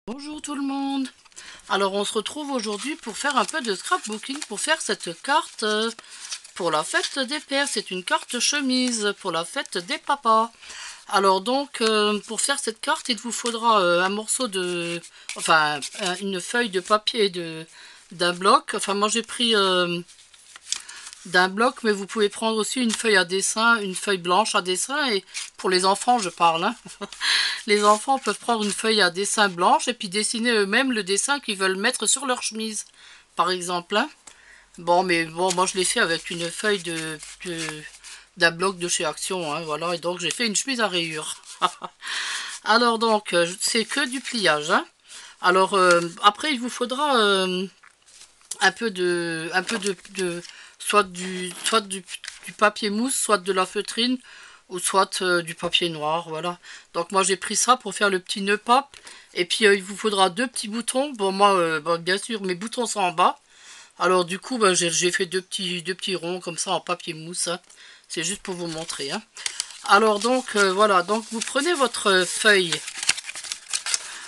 Bonjour tout le monde. Alors on se retrouve aujourd'hui pour faire un peu de scrapbooking, pour faire cette carte pour la fête des pères. C'est une carte chemise pour la fête des papas. Alors donc pour faire cette carte, il vous faudra un morceau de... Enfin une feuille de papier d'un bloc. Enfin moi j'ai pris d'un bloc, mais vous pouvez prendre aussi une feuille à dessin, une feuille blanche à dessin, et pour les enfants je parle, hein. Les enfants peuvent prendre une feuille à dessin blanche et puis dessiner eux-mêmes le dessin qu'ils veulent mettre sur leur chemise, par exemple, hein. Bon, mais bon, moi je l'ai fait avec une feuille d'un bloc de chez Action, hein, voilà, et donc j'ai fait une chemise à rayures. Alors donc, c'est que du pliage, hein. Alors après il vous faudra un peu de soit du papier mousse, soit de la feutrine, ou soit du papier noir, voilà. Donc moi j'ai pris ça pour faire le petit nœud pape, et puis il vous faudra deux petits boutons. Bon moi, bon, bien sûr mes boutons sont en bas, alors du coup ben, j'ai fait deux petits ronds comme ça en papier mousse, hein. C'est juste pour vous montrer, hein. Alors donc voilà, donc vous prenez votre feuille.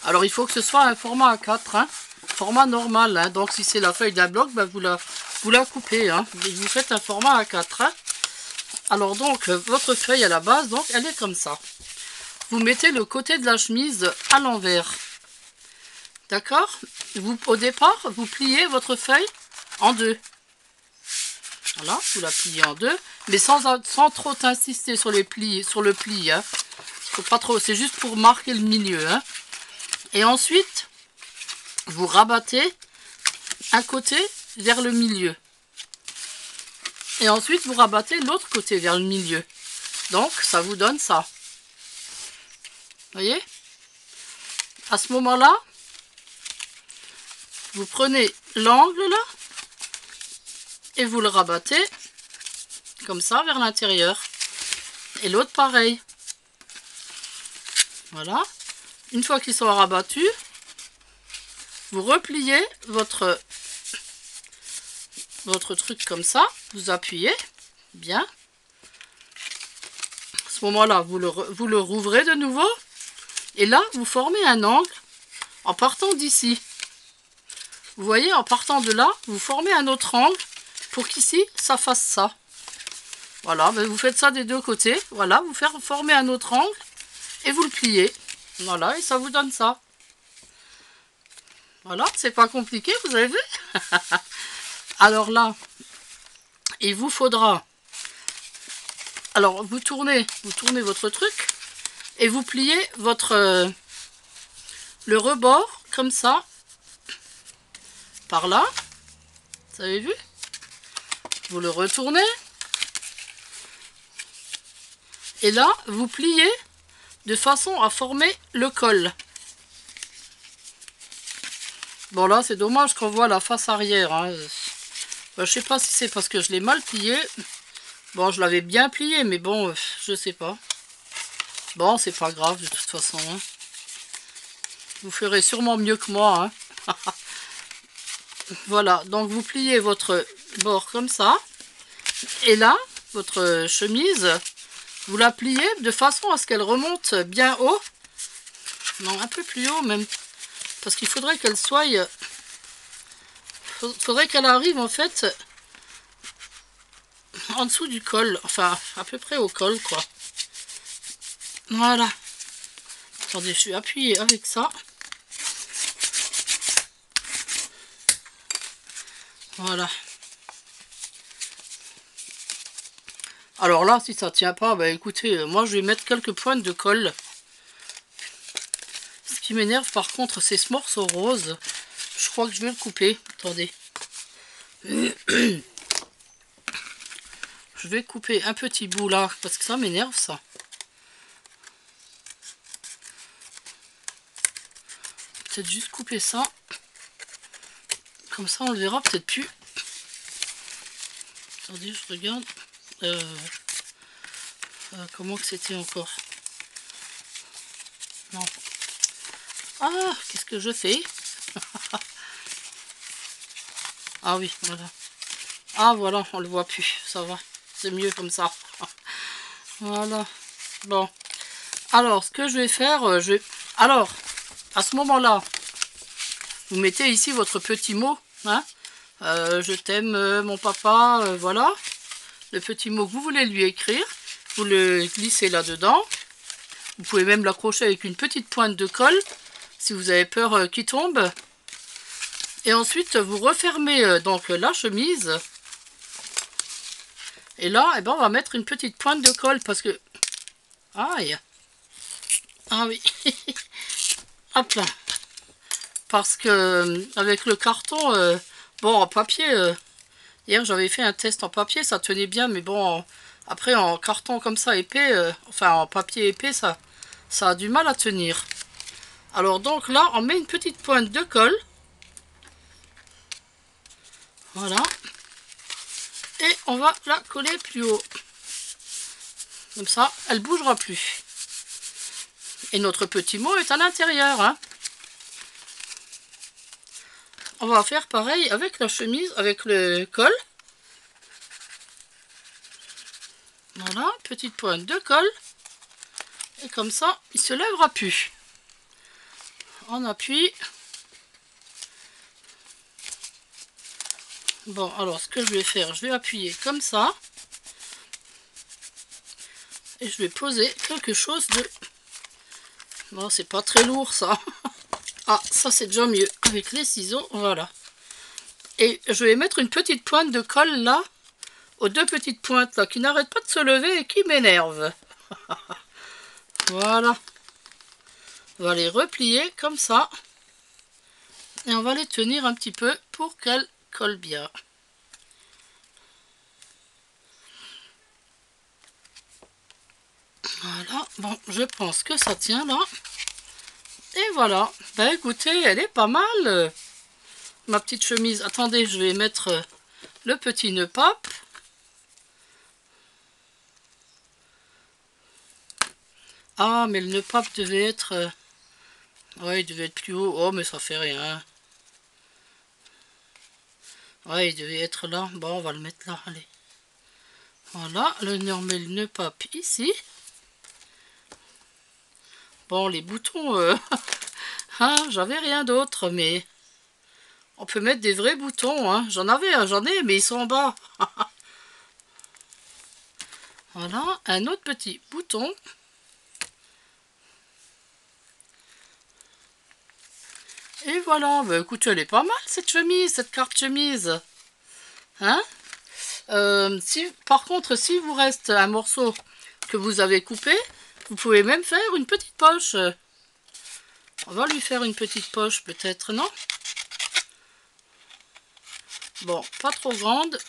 Alors il faut que ce soit un format A4, hein, format normal, hein. Donc si c'est la feuille d'un bloc, ben, vous la coupez, hein, et vous faites un format A4, hein. Alors donc votre feuille à la base, donc elle est comme ça. Vous mettez le côté de la chemise à l'envers. D'accord? Au départ, vous pliez votre feuille en deux. Voilà, vous la pliez en deux, mais sans trop insister sur le pli, hein. Faut pas trop, c'est juste pour marquer le milieu, hein. Et ensuite, vous rabattez un côté vers le milieu. Et ensuite, vous rabattez l'autre côté vers le milieu. Donc, ça vous donne ça. Vous voyez? À ce moment-là, vous prenez l'angle là et vous le rabattez comme ça vers l'intérieur. Et l'autre pareil. Voilà. Une fois qu'ils sont rabattus, vous repliez votre truc comme ça. Vous appuyez bien. À ce moment-là, vous le rouvrez de nouveau. Et là, vous formez un angle en partant d'ici. Vous voyez, en partant de là, vous formez un autre angle pour qu'ici, ça fasse ça. Voilà, ben vous faites ça des deux côtés. Voilà, vous formez un autre angle et vous le pliez. Voilà, et ça vous donne ça. Voilà, c'est pas compliqué, vous avez vu? Alors là, il vous faudra... Alors, vous tournez votre truc et vous pliez le rebord comme ça, par là. Vous avez vu? Vous le retournez. Et là, vous pliez de façon à former le col. Bon là, c'est dommage qu'on voit la face arrière, hein. Ben, je sais pas si c'est parce que je l'ai mal plié. Bon, je l'avais bien plié, mais bon, je sais pas. Bon, c'est pas grave de toute façon, hein. Vous ferez sûrement mieux que moi, hein. Voilà, donc vous pliez votre bord comme ça. Et là, votre chemise, vous la pliez de façon à ce qu'elle remonte bien haut. Non, un peu plus haut même. Parce qu'il faudrait qu'elle soit... faudrait qu'elle arrive en fait en dessous du col. Enfin, à peu près au col, quoi. Voilà. Attendez, je suis appuyée avec ça. Voilà. Alors là, si ça tient pas, bah écoutez, moi je vais mettre quelques pointes de colle. Ce qui m'énerve par contre, c'est ce morceau rose. Je crois que je vais le couper. Attendez. Je vais couper un petit bout là, parce que ça m'énerve ça. Peut-être juste couper ça. Comme ça on le verra peut-être plus. Attendez, je regarde. Comment que c'était encore? Non. Ah, qu'est-ce que je fais? Ah oui, voilà. Ah voilà, on le voit plus, ça va. C'est mieux comme ça. Voilà. Bon. Alors, ce que je vais faire, Alors, à ce moment-là, vous mettez ici votre petit mot, hein. Je t'aime, mon papa, voilà. Le petit mot que vous voulez lui écrire, vous le glissez là-dedans. Vous pouvez même l'accrocher avec une petite pointe de colle, si vous avez peur qu'il tombe. Et ensuite, vous refermez donc la chemise. Et là, eh ben, on va mettre une petite pointe de colle parce que... Aïe! Ah oui! Hop là! Parce que avec le carton, bon, en papier, hier j'avais fait un test en papier, ça tenait bien, mais bon, après en carton comme ça épais, enfin en papier épais, ça a du mal à tenir. Alors donc là, on met une petite pointe de colle. Voilà. Et on va la coller plus haut. Comme ça, elle bougera plus. Et notre petit mot est à l'intérieur, hein. On va faire pareil avec la chemise, avec le col. Voilà, petite pointe de colle. Et comme ça, il ne se lèvera plus. On appuie. Bon, alors ce que je vais faire, je vais appuyer comme ça. Et je vais poser quelque chose de... Bon, c'est pas très lourd ça. Ah, ça c'est déjà mieux. Avec les ciseaux, voilà. Et je vais mettre une petite pointe de colle là, aux deux petites pointes là, qui n'arrêtent pas de se lever et qui m'énervent. Voilà. On va les replier comme ça. Et on va les tenir un petit peu pour qu'elles collent bien. Voilà. Bon, je pense que ça tient là. Et voilà. Ben écoutez, elle est pas mal. Ma petite chemise. Attendez, je vais mettre le petit nœud pape. Ah, mais le nœud pape devait être... Ouais, il devait être plus haut. Oh, mais ça fait rien. Ouais, il devait être là. Bon, on va le mettre là. Allez. Voilà, on met le nœud pape ici. Bon, les boutons... hein, j'avais rien d'autre, mais... On peut mettre des vrais boutons, hein. J'en ai, mais ils sont en bas. Voilà, un autre petit bouton. Et voilà, bah, écoutez, elle est pas mal cette chemise, cette carte chemise. Hein? Par contre, si vous reste un morceau que vous avez coupé, vous pouvez même faire une petite poche. On va lui faire une petite poche peut-être, non? Bon, pas trop grande.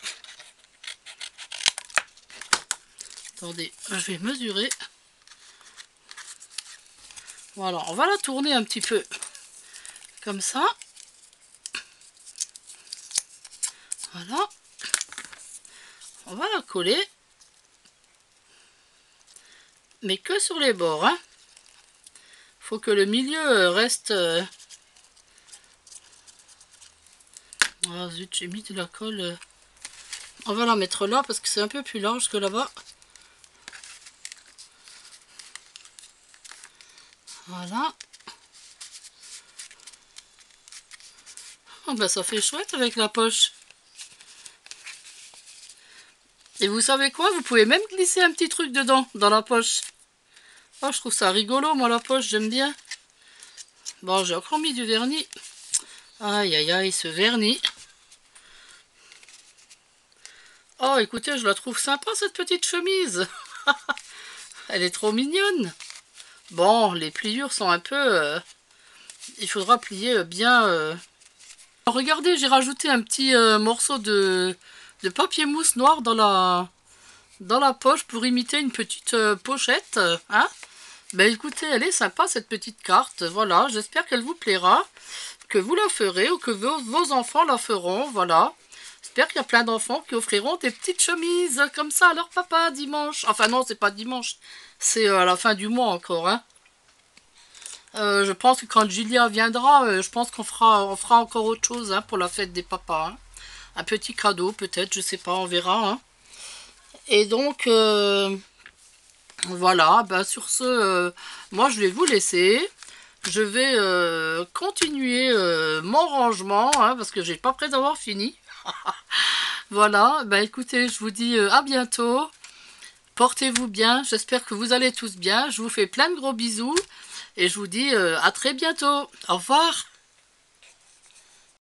Attendez, je vais mesurer. Voilà, on va la tourner un petit peu. Comme ça. Voilà. On va la coller. Mais que sur les bords, hein. Faut que le milieu reste... Ah zut, j'ai mis de la colle. On va la mettre là parce que c'est un peu plus large que là-bas. Voilà. Oh ben ça fait chouette avec la poche. Et vous savez quoi? Vous pouvez même glisser un petit truc dedans, dans la poche. Oh, je trouve ça rigolo, moi, la poche, j'aime bien. Bon, j'ai encore mis du vernis. Aïe, aïe, aïe, ce vernis. Oh, écoutez, je la trouve sympa, cette petite chemise. Elle est trop mignonne. Bon, les pliures sont un peu... il faudra plier bien... Regardez, j'ai rajouté un petit morceau de papier mousse noir dans la poche pour imiter une petite pochette. Hein? Ben écoutez, elle est sympa cette petite carte. Voilà, j'espère qu'elle vous plaira, que vous la ferez ou que vos enfants la feront. Voilà. J'espère qu'il y a plein d'enfants qui offriront des petites chemises comme ça à leur papa dimanche. Enfin non, c'est pas dimanche, c'est à la fin du mois encore. Hein. Je pense que quand Julia viendra, je pense qu'on fera encore autre chose hein, pour la fête des papas. Hein. Un petit cadeau peut-être, je sais pas, on verra. Hein. Et donc, voilà, bah sur ce, moi je vais vous laisser. Je vais continuer mon rangement, hein, parce que j'ai pas près d'avoir fini. Voilà, bah écoutez, je vous dis à bientôt. Portez-vous bien, j'espère que vous allez tous bien. Je vous fais plein de gros bisous et je vous dis à très bientôt. Au revoir.